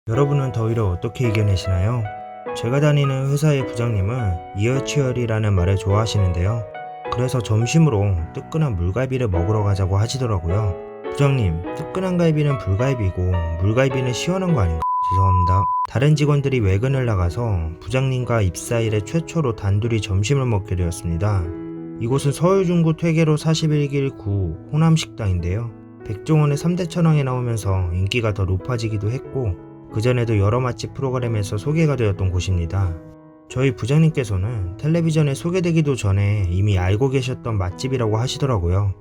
여러분은 더위를 어떻게 이겨내시나요? 제가 다니는 회사의 부장님은 이열치열이라는 말을 좋아하시는데요. 그래서 점심으로 뜨끈한 물갈비를 먹으러 가자고 하시더라고요. 부장님, 뜨끈한 갈비는 불갈비고 물갈비는 시원한 거 아닌가? 죄송합니다. 다른 직원들이 외근을 나가서 부장님과 입사일에 최초로 단둘이 점심을 먹게 되었습니다. 이곳은 서울 중구 퇴계로 41길 9 호남식당인데요. 백종원의 3대 천왕에 나오면서 인기가 더 높아지기도 했고 그전에도 여러 맛집 프로그램에서 소개가 되었던 곳입니다. 저희 부장님께서는 텔레비전에 소개되기도 전에 이미 알고 계셨던 맛집이라고 하시더라고요.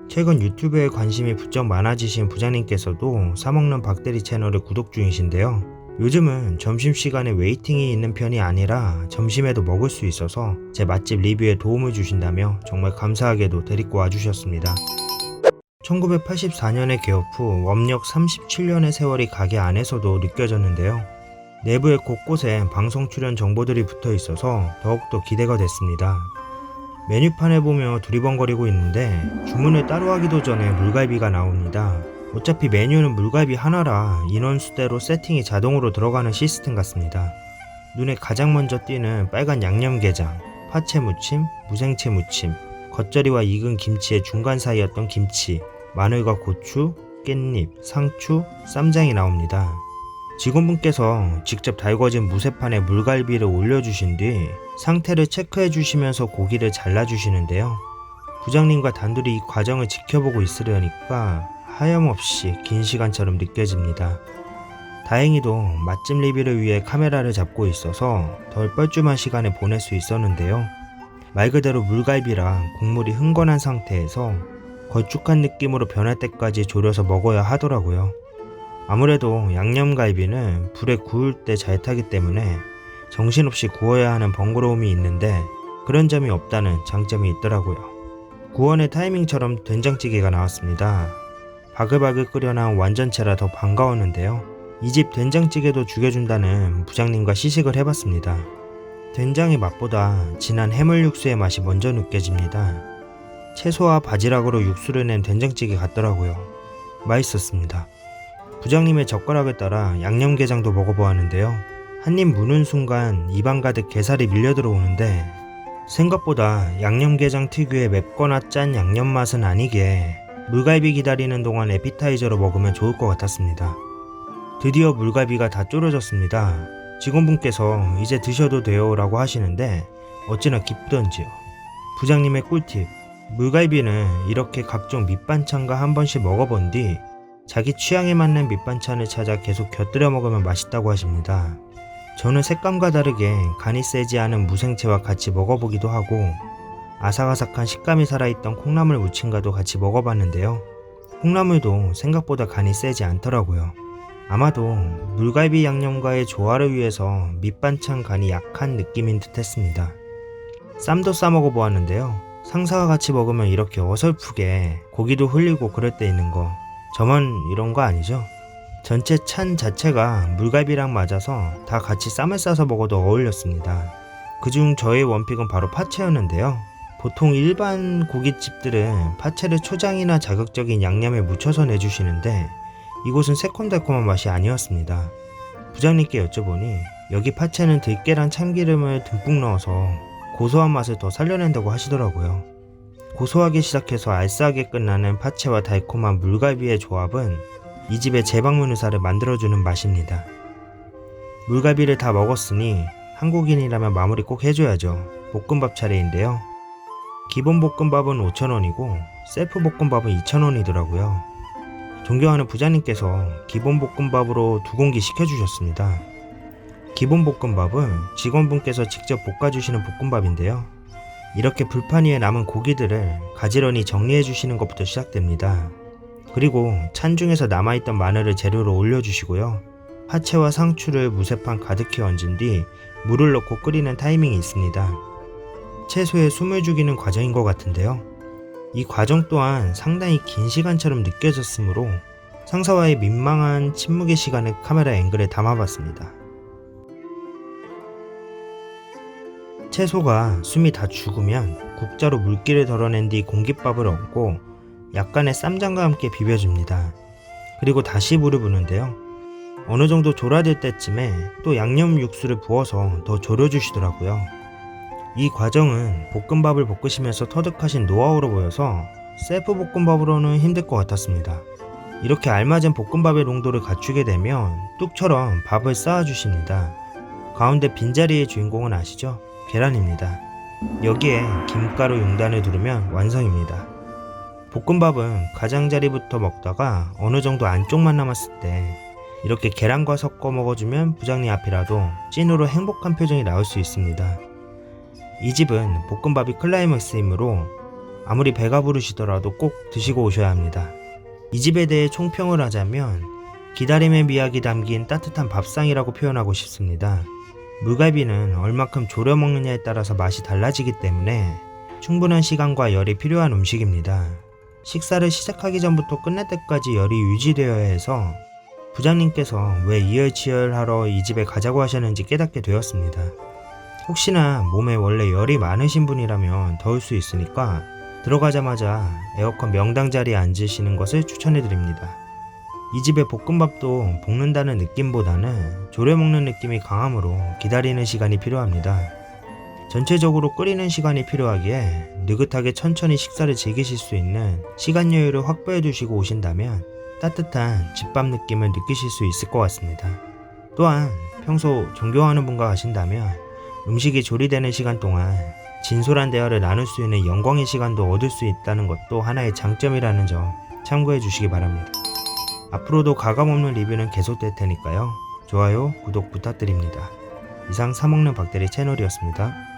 최근 유튜브에 관심이 부쩍 많아지신 부장님께서도 사먹는 박대리 채널을 구독 중이신데요. 요즘은 점심시간에 웨이팅이 있는 편이 아니라 점심에도 먹을 수 있어서 제 맛집 리뷰에 도움을 주신다며 정말 감사하게도 데리고 와주셨습니다. 1984년에 개업 후 업력 37년의 세월이 가게 안에서도 느껴졌는데요. 내부의 곳곳에 방송 출연 정보들이 붙어 있어서 더욱더 기대가 됐습니다. 메뉴판을 보며 두리번거리고 있는데 주문을 따로 하기도 전에 물갈비가 나옵니다. 어차피 메뉴는 물갈비 하나라 인원수대로 세팅이 자동으로 들어가는 시스템 같습니다. 눈에 가장 먼저 띄는 빨간 양념게장, 파채 무침, 무생채 무침, 겉절이와 익은 김치의 중간 사이였던 김치, 마늘과 고추, 깻잎, 상추, 쌈장이 나옵니다. 직원분께서 직접 달궈진 무쇠판에 물갈비를 올려주신 뒤 상태를 체크해 주시면서 고기를 잘라주시는데요. 부장님과 단둘이 이 과정을 지켜보고 있으려니까 하염없이 긴 시간처럼 느껴집니다. 다행히도 맛집 리뷰를 위해 카메라를 잡고 있어서 덜 뻘쭘한 시간을 보낼 수 있었는데요. 말 그대로 물갈비라 국물이 흥건한 상태에서 걸쭉한 느낌으로 변할 때까지 졸여서 먹어야 하더라고요. 아무래도 양념갈비는 불에 구울 때 잘 타기 때문에 정신없이 구워야 하는 번거로움이 있는데 그런 점이 없다는 장점이 있더라고요. 구원의 타이밍처럼 된장찌개가 나왔습니다. 바글바글 끓여나온 완전체라 더 반가웠는데요. 이 집 된장찌개도 죽여준다는 부장님과 시식을 해봤습니다. 된장의 맛보다 진한 해물 육수의 맛이 먼저 느껴집니다. 채소와 바지락으로 육수를 낸 된장찌개 같더라고요. 맛있었습니다. 부장님의 젓가락을 따라 양념게장도 먹어보았는데요. 한입 무는 순간 입안 가득 게살이 밀려 들어오는데 생각보다 양념게장 특유의 맵거나 짠 양념 맛은 아니게 물갈비 기다리는 동안 에피타이저로 먹으면 좋을 것 같았습니다. 드디어 물갈비가 다 졸여졌습니다. 직원분께서 이제 드셔도 돼요 라고 하시는데 어찌나 기쁘던지요. 부장님의 꿀팁, 물갈비는 이렇게 각종 밑반찬과 한 번씩 먹어본 뒤 자기 취향에 맞는 밑반찬을 찾아 계속 곁들여 먹으면 맛있다고 하십니다. 저는 색감과 다르게 간이 세지 않은 무생채와 같이 먹어보기도 하고 아삭아삭한 식감이 살아있던 콩나물 무침과도 같이 먹어봤는데요. 콩나물도 생각보다 간이 세지 않더라고요. 아마도 물갈비 양념과의 조화를 위해서 밑반찬 간이 약한 느낌인 듯 했습니다. 쌈도 싸 먹어보았는데요. 상사와 같이 먹으면 이렇게 어설프게 고기도 흘리고 그럴 때 있는 거 저만 이런 거 아니죠? 전체 찬 자체가 물갈비랑 맞아서 다 같이 쌈을 싸서 먹어도 어울렸습니다. 그중 저의 원픽은 바로 파채였는데요. 보통 일반 고깃집들은 파채를 초장이나 자극적인 양념에 묻혀서 내주시는데 이곳은 새콤달콤한 맛이 아니었습니다. 부장님께 여쭤보니 여기 파채는 들깨랑 참기름을 듬뿍 넣어서 고소한 맛을 더 살려낸다고 하시더라고요. 고소하게 시작해서 알싸하게 끝나는 파채와 달콤한 물갈비의 조합은 이 집의 재방문 의사를 만들어주는 맛입니다. 물갈비를 다 먹었으니 한국인이라면 마무리 꼭 해줘야죠. 볶음밥 차례인데요. 기본 볶음밥은 5,000원이고 셀프 볶음밥은 2,000원이더라고요. 존경하는 부장님께서 기본 볶음밥으로 2공기 시켜주셨습니다. 기본 볶음밥은 직원분께서 직접 볶아주시는 볶음밥인데요. 이렇게 불판 위에 남은 고기들을 가지런히 정리해 주시는 것부터 시작됩니다. 그리고 찬 중에서 남아있던 마늘을 재료로 올려주시고요. 파채와 상추를 무쇠판 가득히 얹은 뒤 물을 넣고 끓이는 타이밍이 있습니다. 채소에 숨을 죽이는 과정인 것 같은데요. 이 과정 또한 상당히 긴 시간처럼 느껴졌으므로 상사와의 민망한 침묵의 시간을 카메라 앵글에 담아봤습니다. 채소가 숨이 다 죽으면 국자로 물기를 덜어낸 뒤 공깃밥을 얹고 약간의 쌈장과 함께 비벼줍니다. 그리고 다시 물을 부는데요. 어느 정도 졸아들 때쯤에 또 양념 육수를 부어서 더 졸여주시더라고요. 이 과정은 볶음밥을 볶으시면서 터득하신 노하우로 보여서 셀프 볶음밥으로는 힘들 것 같았습니다. 이렇게 알맞은 볶음밥의 농도를 갖추게 되면 뚝처럼 밥을 쌓아주십니다. 가운데 빈자리의 주인공은 아시죠? 계란입니다. 여기에 김가루 용단을 두르면 완성입니다. 볶음밥은 가장자리부터 먹다가 어느 정도 안쪽만 남았을 때 이렇게 계란과 섞어 먹어주면 부장님 앞이라도 찐으로 행복한 표정이 나올 수 있습니다. 이 집은 볶음밥이 클라이맥스이므로 아무리 배가 부르시더라도 꼭 드시고 오셔야 합니다. 이 집에 대해 총평을 하자면 기다림의 미학이 담긴 따뜻한 밥상이라고 표현하고 싶습니다. 물갈비는 얼마큼 졸여 먹느냐에 따라서 맛이 달라지기 때문에 충분한 시간과 열이 필요한 음식입니다. 식사를 시작하기 전부터 끝날 때까지 열이 유지되어야 해서 부장님께서 왜 이열치열하러 이 집에 가자고 하셨는지 깨닫게 되었습니다. 혹시나 몸에 원래 열이 많으신 분이라면 더울 수 있으니까 들어가자마자 에어컨 명당 자리에 앉으시는 것을 추천해드립니다. 이 집의 볶음밥도 볶는다는 느낌보다는 졸여 먹는 느낌이 강하므로 기다리는 시간이 필요합니다. 전체적으로 끓이는 시간이 필요하기에 느긋하게 천천히 식사를 즐기실 수 있는 시간 여유를 확보해 두시고 오신다면 따뜻한 집밥 느낌을 느끼실 수 있을 것 같습니다. 또한 평소 존경하는 분과 가신다면 음식이 조리되는 시간 동안 진솔한 대화를 나눌 수 있는 영광의 시간도 얻을 수 있다는 것도 하나의 장점이라는 점 참고해 주시기 바랍니다. 앞으로도 가감없는 리뷰는 계속될 테니까요. 좋아요, 구독 부탁드립니다. 이상 사먹는 박대리 채널이었습니다.